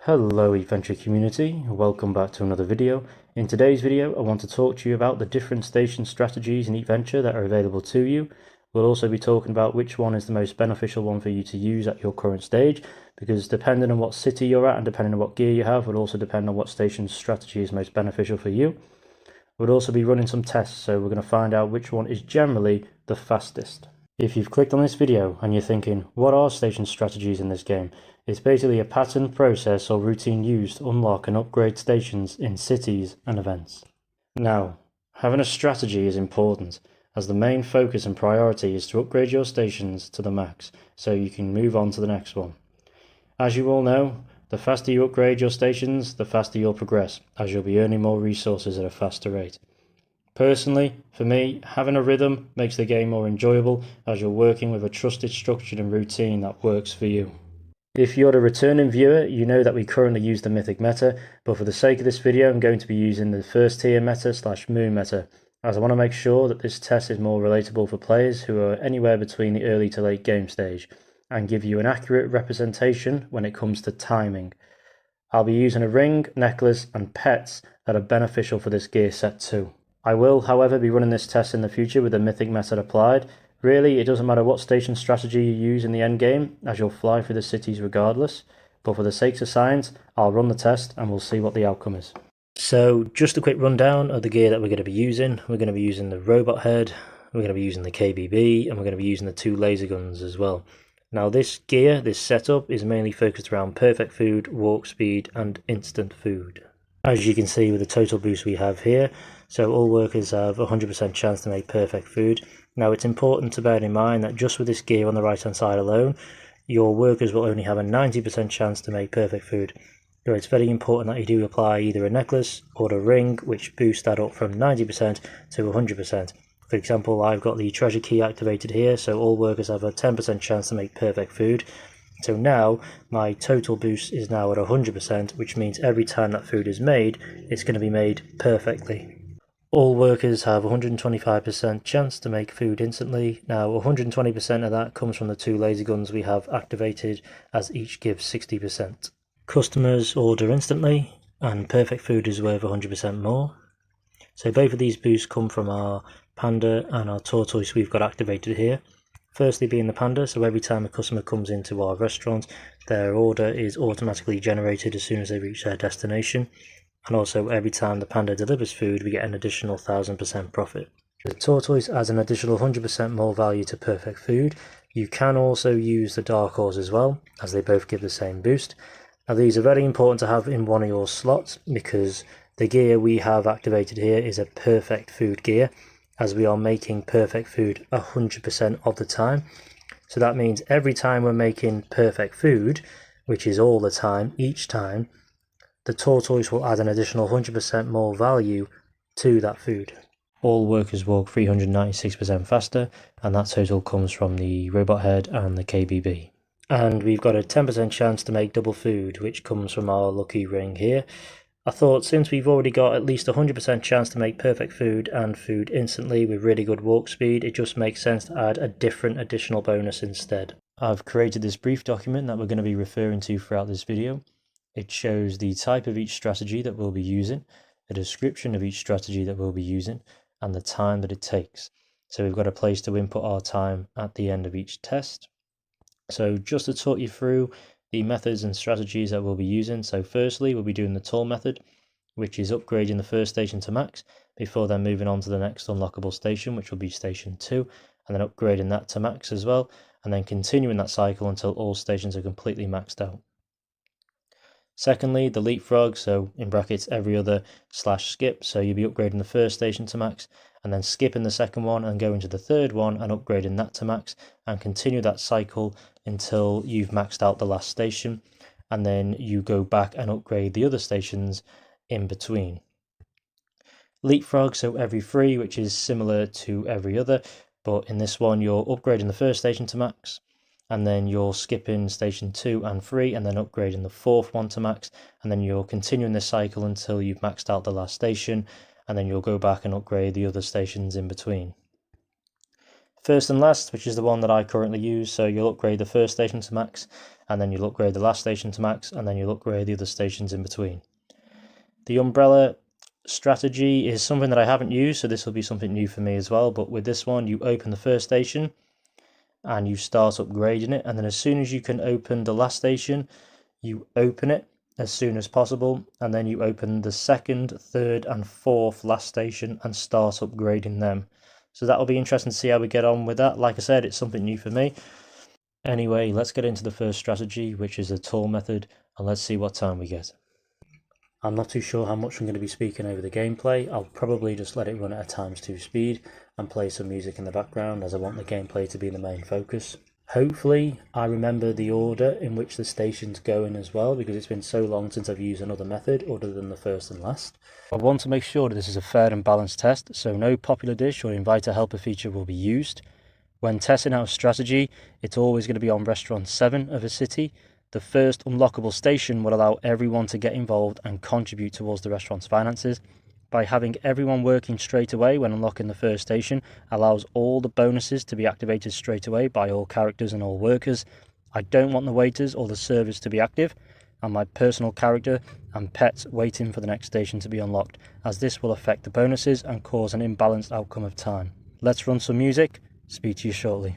Hello Eatventure community, welcome back to another video. In today's video I want to talk to you about the different station strategies in Eatventure that are available to you. We'll also be talking about which one is the most beneficial one for you to use at your current stage, because depending on what city you're at and depending on what gear you have will also depend on what station strategy is most beneficial for you. We'll also be running some tests, so we're going to find out which one is generally the fastest. If you've clicked on this video and you're thinking, what are station strategies in this game? It's basically a patterned process or routine used to unlock and upgrade stations in cities and events. Now, having a strategy is important, as the main focus and priority is to upgrade your stations to the max, so you can move on to the next one. As you all know, the faster you upgrade your stations, the faster you'll progress, as you'll be earning more resources at a faster rate. Personally, for me, having a rhythm makes the game more enjoyable, as you're working with a trusted structure and routine that works for you. If you're a returning viewer, you know that we currently use the Mythic meta, but for the sake of this video I'm going to be using the first tier meta / moon meta, as I want to make sure that this test is more relatable for players who are anywhere between the early to late game stage, and give you an accurate representation when it comes to timing. I'll be using a ring, necklace and pets that are beneficial for this gear set too. I will, however, be running this test in the future with the Mythic method applied. Really, it doesn't matter what station strategy you use in the end game, as you'll fly through the cities regardless, but for the sake of science, I'll run the test and we'll see what the outcome is. So, just a quick rundown of the gear that we're going to be using. We're going to be using the robot head, we're going to be using the KBB, and we're going to be using the 2 laser guns as well. Now this gear, this setup, is mainly focused around perfect food, walk speed, and instant food. As you can see with the total boost we have here, so all workers have 100% chance to make perfect food. Now it's important to bear in mind that just with this gear on the right hand side alone, your workers will only have a 90% chance to make perfect food. So it's very important that you do apply either a necklace or a ring, which boosts that up from 90% to 100%. For example, I've got the treasure key activated here, so all workers have a 10% chance to make perfect food. So now my total boost is now at 100%, which means every time that food is made, it's going to be made perfectly. All workers have 125% chance to make food instantly. Now 120% of that comes from the 2 laser guns we have activated, as each gives 60%. Customers order instantly, and perfect food is worth 100% more. So both of these boosts come from our panda and our tortoise we've got activated here. Firstly being the panda, so every time a customer comes into our restaurant, their order is automatically generated as soon as they reach their destination. And also every time the panda delivers food, we get an additional 1000% profit. The tortoise adds an additional 100% more value to perfect food. You can also use the dark horse as well, as they both give the same boost. Now these are very important to have in one of your slots, because the gear we have activated here is a perfect food gear, as we are making perfect food 100% of the time. So that means every time we're making perfect food, which is all the time, each time, the tortoise will add an additional 100% more value to that food. All workers walk 396% faster, and that total comes from the robot head and the KBB. And we've got a 10% chance to make double food, which comes from our lucky ring here. I thought since we've already got at least 100% chance to make perfect food and food instantly with really good walk speed, it just makes sense to add a different additional bonus instead. I've created this brief document that we're going to be referring to throughout this video. It shows the type of each strategy that we'll be using, a description of each strategy that we'll be using, and the time that it takes. So we've got a place to input our time at the end of each test. So just to talk you through the methods and strategies that we'll be using. So firstly, we'll be doing the tall method, which is upgrading the first station to max before then moving on to the next unlockable station, which will be station 2, and then upgrading that to max as well, and then continuing that cycle until all stations are completely maxed out. Secondly, the leapfrog, so in brackets every other / skip, so you'll be upgrading the first station to max, and then skipping the second one and going to the third one and upgrading that to max, and continue that cycle until you've maxed out the last station, and then you go back and upgrade the other stations in between. Leapfrog, so every 3, which is similar to every other, but in this one you're upgrading the first station to max, and then you're skipping station 2 and 3 and then upgrading the 4th one to max, and then you're continuing this cycle until you've maxed out the last station, and then you'll go back and upgrade the other stations in between. First and last, which is the one that I currently use, so you'll upgrade the first station to max, and then you'll upgrade the last station to max, and then you'll upgrade the other stations in between. The umbrella strategy is something that I haven't used, so this will be something new for me as well, but with this one, you open the first station, and you start upgrading it, and then as soon as you can open the last station, you open it as soon as possible, and then you open the second, third, and fourth last station and start upgrading them. So that'll be interesting to see how we get on with that. Like I said, it's something new for me. Anyway, let's get into the first strategy, which is the toll method, and let's see what time we get. I'm not too sure how much I'm going to be speaking over the gameplay. I'll probably just let it run at a times 2 speed and play some music in the background, as I want the gameplay to be the main focus. Hopefully I remember the order in which the stations go in as well, because it's been so long since I've used another method other than the first and last. I want to make sure that this is a fair and balanced test, so no popular dish or invite a helper feature will be used. When testing out a strategy, it's always going to be on restaurant 7 of a city. The first unlockable station will allow everyone to get involved and contribute towards the restaurant's finances. By having everyone working straight away when unlocking the first station allows all the bonuses to be activated straight away by all characters and all workers. I don't want the waiters or the servers to be active, and my personal character and pets waiting for the next station to be unlocked, as this will affect the bonuses and cause an imbalanced outcome of time. Let's run some music. Speak to you shortly.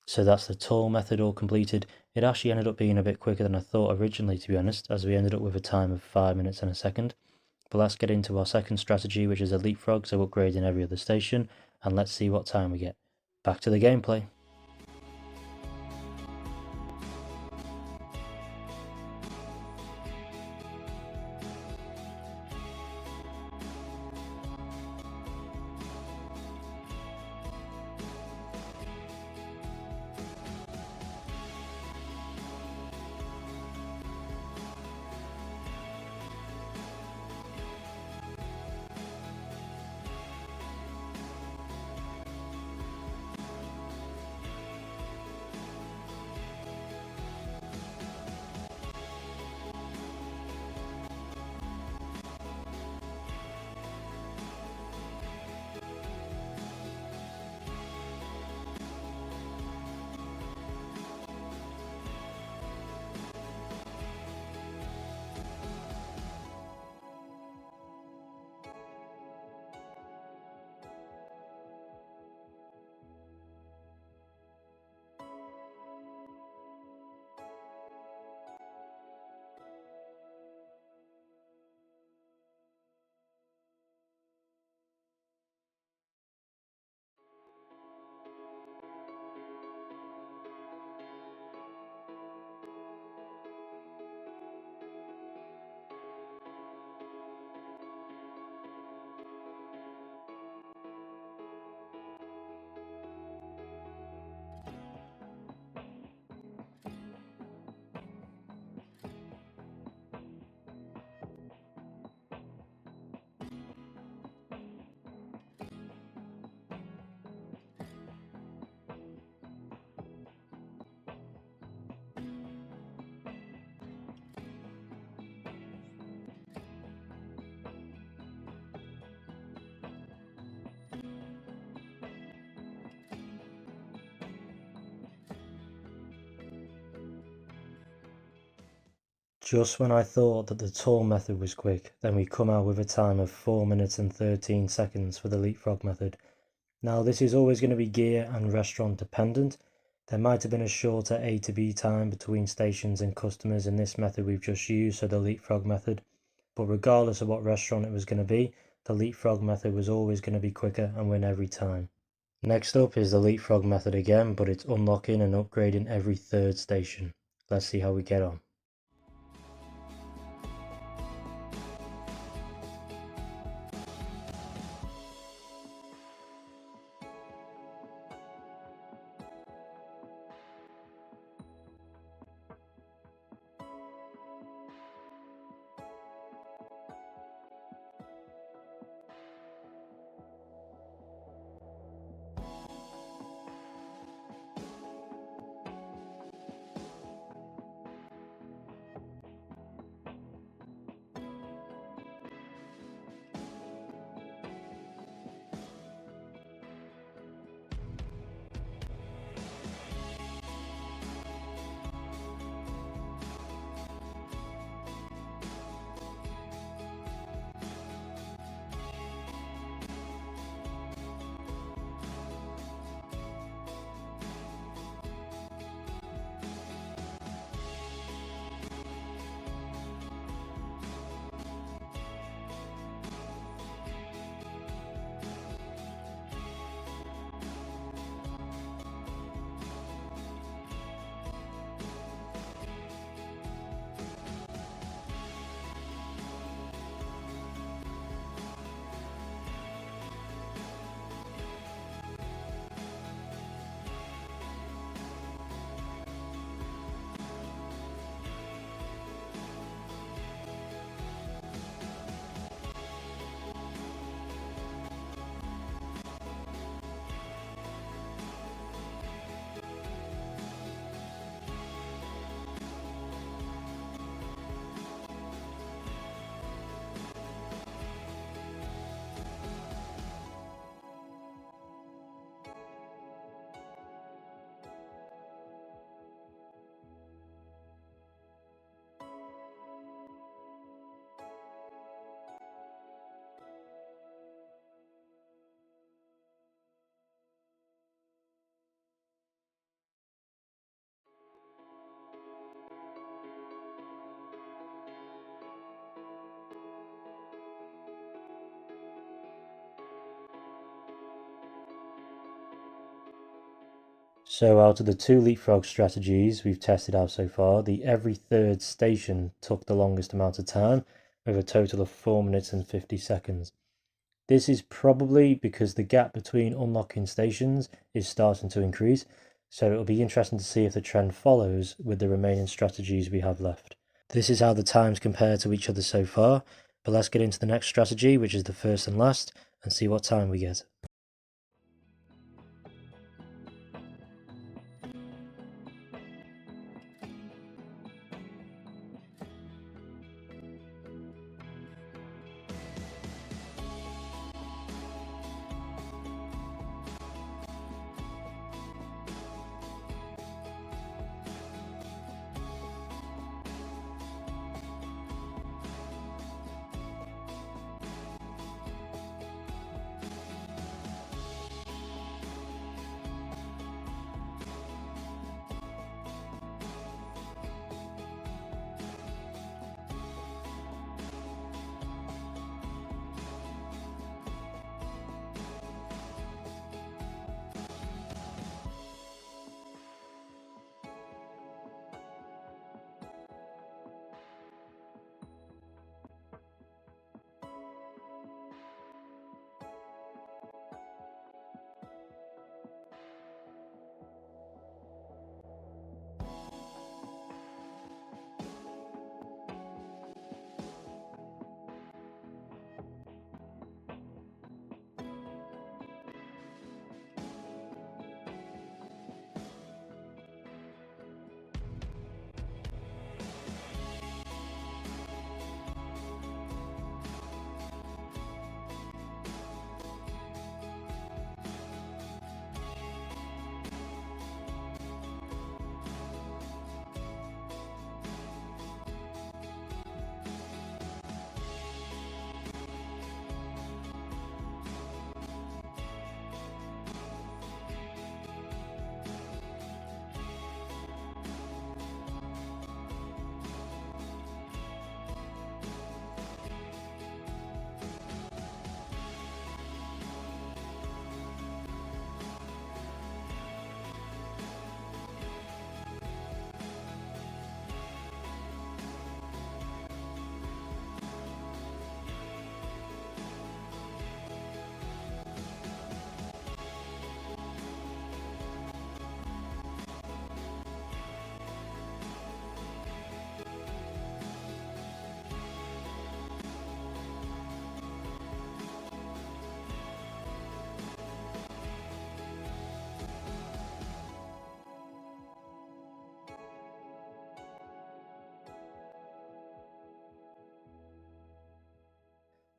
So that's the toll method all completed. It actually ended up being a bit quicker than I thought originally, to be honest, as we ended up with a time of 5 minutes and a second. But let's get into our second strategy, which is a leapfrog, so upgrading every other station, and let's see what time we get. Back to the gameplay. Just when I thought that the tour method was quick, then we come out with a time of 4 minutes and 13 seconds for the Leapfrog method. Now this is always going to be gear and restaurant dependent. There might have been a shorter A to B time between stations and customers in this method we've just used, so the Leapfrog method. But regardless of what restaurant it was going to be, the Leapfrog method was always going to be quicker and win every time. Next up is the Leapfrog method again, but it's unlocking and upgrading every third station. Let's see how we get on. So out of the 2 Leapfrog strategies we've tested out so far, the every third station took the longest amount of time, with a total of 4 minutes and 50 seconds. This is probably because the gap between unlocking stations is starting to increase, so it'll be interesting to see if the trend follows with the remaining strategies we have left. This is how the times compare to each other so far, but let's get into the next strategy, which is the first and last, and see what time we get.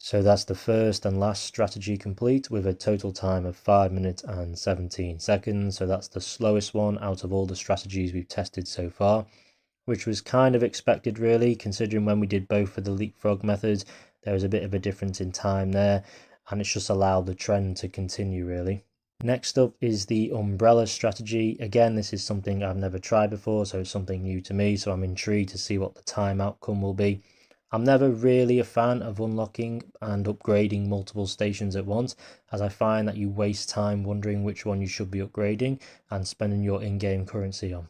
So that's the first and last strategy complete with a total time of 5 minutes and 17 seconds. So that's the slowest one out of all the strategies we've tested so far, which was kind of expected really, considering when we did both for the Leapfrog methods, there was a bit of a difference in time there, and it's just allowed the trend to continue really. Next up is the umbrella strategy. Again, this is something I've never tried before, so it's something new to me, so I'm intrigued to see what the time outcome will be. I'm never really a fan of unlocking and upgrading multiple stations at once, as I find that you waste time wondering which one you should be upgrading and spending your in-game currency on.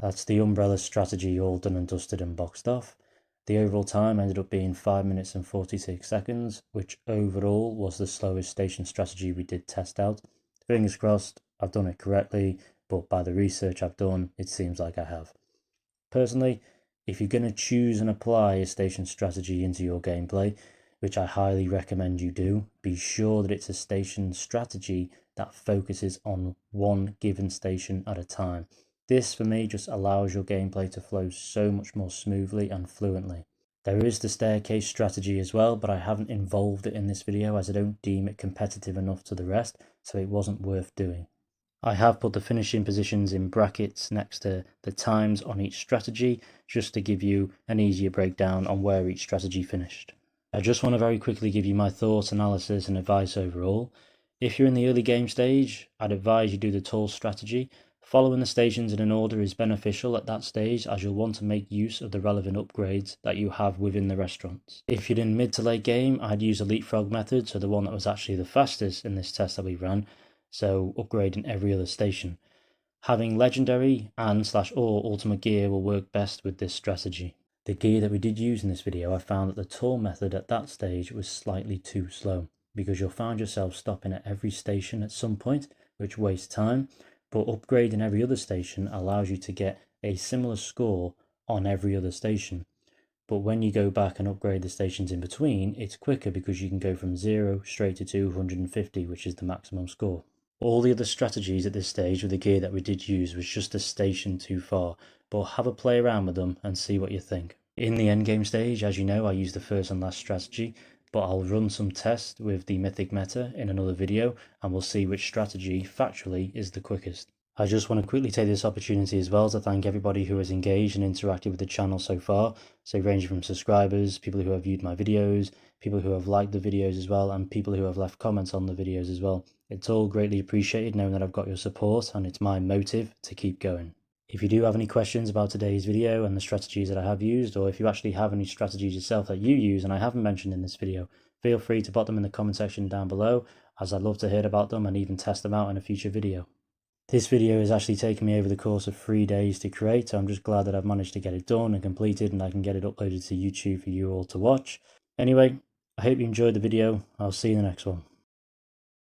That's the umbrella strategy all done and dusted and boxed off. The overall time ended up being 5 minutes and 46 seconds, which overall was the slowest station strategy we did test out. Fingers crossed I've done it correctly, but by the research I've done, it seems like I have. Personally, if you're going to choose and apply a station strategy into your gameplay, which I highly recommend you do, be sure that it's a station strategy that focuses on one given station at a time. This, for me, just allows your gameplay to flow so much more smoothly and fluently. There is the staircase strategy as well, but I haven't involved it in this video as I don't deem it competitive enough to the rest, so it wasn't worth doing. I have put the finishing positions in brackets next to the times on each strategy, just to give you an easier breakdown on where each strategy finished. I just want to very quickly give you my thoughts, analysis and advice overall. If you're in the early game stage, I'd advise you do the tall strategy. Following the stations in an order is beneficial at that stage, as you'll want to make use of the relevant upgrades that you have within the restaurants. If you're in mid to late game, I'd use the Leapfrog method, so the one that was actually the fastest in this test that we ran, so upgrading every other station. Having legendary and / or ultimate gear will work best with this strategy. The gear that we did use in this video, I found that the tall method at that stage was slightly too slow. because you'll find yourself stopping at every station at some point, which wastes time, but upgrading every other station allows you to get a similar score on every other station. But when you go back and upgrade the stations in between, it's quicker because you can go from 0 straight to 250, which is the maximum score. All the other strategies at this stage with the gear that we did use was just a station too far, but have a play around with them and see what you think. In the endgame stage, as you know, I use the first and last strategy, but I'll run some tests with the mythic meta in another video and we'll see which strategy factually is the quickest. I just want to quickly take this opportunity as well to thank everybody who has engaged and interacted with the channel so far, so ranging from subscribers, people who have viewed my videos, people who have liked the videos as well, and people who have left comments on the videos as well. It's all greatly appreciated knowing that I've got your support and it's my motive to keep going. If you do have any questions about today's video and the strategies that I have used, or if you actually have any strategies yourself that you use and I haven't mentioned in this video, feel free to put them in the comment section down below, as I'd love to hear about them and even test them out in a future video. This video has actually taken me over the course of 3 days to create, so I'm just glad that I've managed to get it done and completed and I can get it uploaded to YouTube for you all to watch. Anyway, I hope you enjoyed the video. I'll see you in the next one.